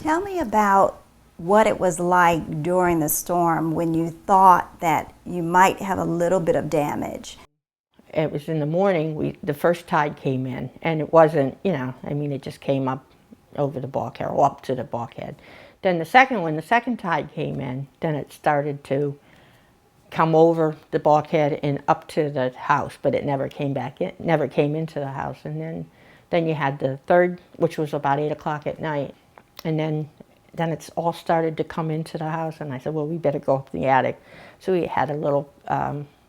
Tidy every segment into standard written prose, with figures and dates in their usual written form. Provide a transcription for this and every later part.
Tell me about what it was like during the storm when you thought that you might have a little bit of damage. It was in the morning, the first tide came in, and it wasn't, it just came up over the bulkhead, or up to the bulkhead. Then the second tide came in, then it started to come over the bulkhead and up to the house, but it never came back in, never came into the house. And then you had the third, which was about 8 o'clock at night, and then it's all started to come into the house, and I said, well, we better go up in the attic. So we had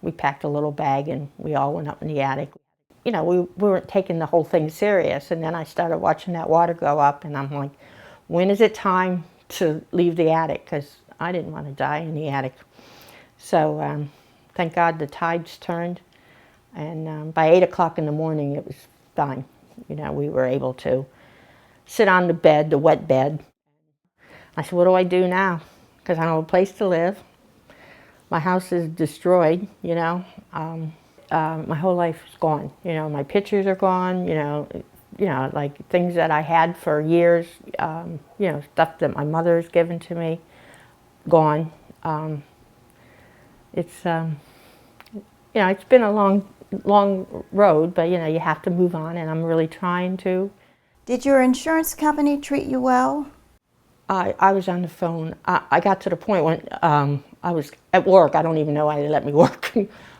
we packed a little bag, and we all went up in the attic. We weren't taking the whole thing serious, and then I started watching that water go up, and I'm like, when is it time to leave the attic? Because I didn't want to die in the attic. So thank God the tides turned, and by 8 o'clock in the morning it was fine. We were able to sit on the bed, the wet bed. I said, what do I do now? Because I don't have a place to live. My house is destroyed, my whole life is gone. My pictures are gone, like things that I had for years, stuff that my mother has given to me, gone. It's been a long road, but you have to move on, and I'm really trying to. Did your insurance company treat you well? I was on the phone. I got to the point when I was at work. I don't even know why they let me work.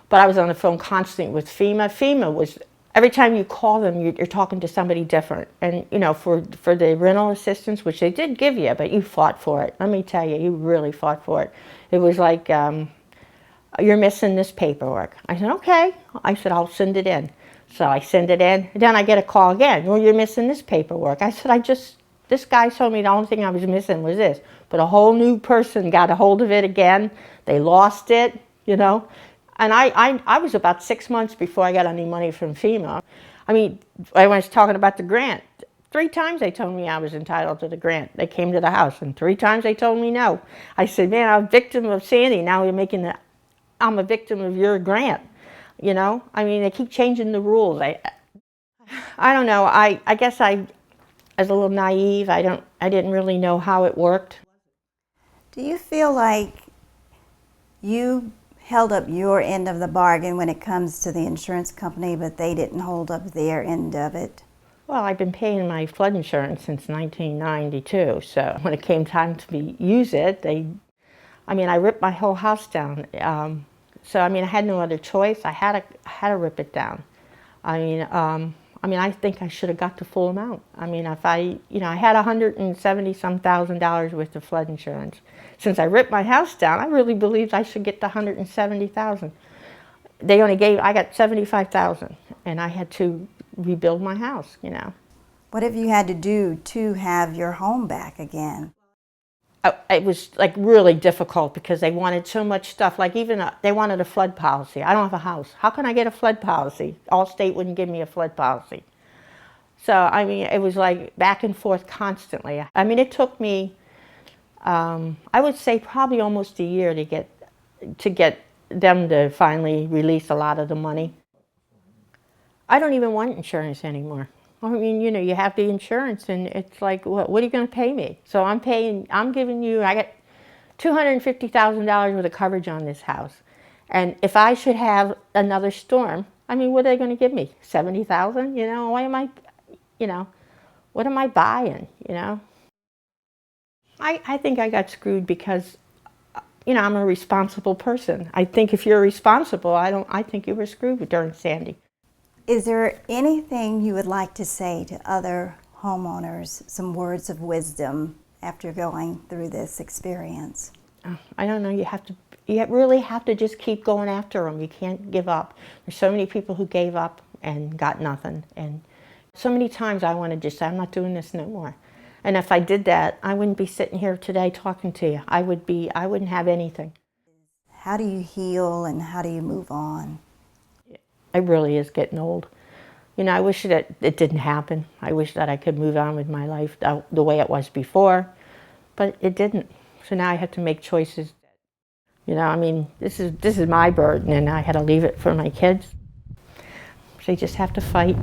But I was on the phone constantly with FEMA. FEMA was, every time you call them, you're talking to somebody different. And, for the rental assistance, which they did give you, but you fought for it. Let me tell you, you really fought for it. It was like, you're missing this paperwork. I said, okay. I said, I'll send it in. So I send it in. Then I get a call again. Well, you're missing this paperwork. I said, this guy told me the only thing I was missing was this. But a whole new person got a hold of it again. They lost it, And I was about 6 months before I got any money from FEMA. I was talking about the grant. 3 times they told me I was entitled to the grant. They came to the house, and 3 times they told me no. I said, man, I'm a victim of Sandy. Now I'm a victim of your grant. They keep changing the rules. I don't know. I guess I was a little naive. I didn't really know how it worked. Do you feel like you held up your end of the bargain when it comes to the insurance company, but they didn't hold up their end of it? Well, I've been paying my flood insurance since 1992, so when it came time to use it, I ripped my whole house down. So I had no other choice. I had to rip it down. I think I should have got the full amount. If I had $170-some thousand worth of flood insurance. Since I ripped my house down, I really believed I should get the $170,000. I got $75,000, and I had to rebuild my house, What have you had to do to have your home back again? It was like really difficult because they wanted so much stuff. Like they wanted a flood policy. I don't have a house. How can I get a flood policy? Allstate wouldn't give me a flood policy. So it was like back and forth constantly. It took me, I would say probably almost a year to get them to finally release a lot of the money. I don't even want insurance anymore. You have the insurance, and it's like, what are you going to pay me? So I got $250,000 worth of coverage on this house. And if I should have another storm, what are they going to give me? $70,000? Why am what am I buying, I think I got screwed because, I'm a responsible person. I think if you're responsible, I think you were screwed during Sandy. Is there anything you would like to say to other homeowners, some words of wisdom after going through this experience? I don't know. You really have to just keep going after them. You can't give up. There's so many people who gave up and got nothing. And so many times I want to just say, I'm not doing this no more. And if I did that, I wouldn't be sitting here today talking to you. I wouldn't have anything. How do you heal and how do you move on? It really is getting old. I wish that it didn't happen. I wish that I could move on with my life the way it was before, but it didn't. So now I have to make choices. This is my burden, and I had to leave it for my kids. They just have to fight.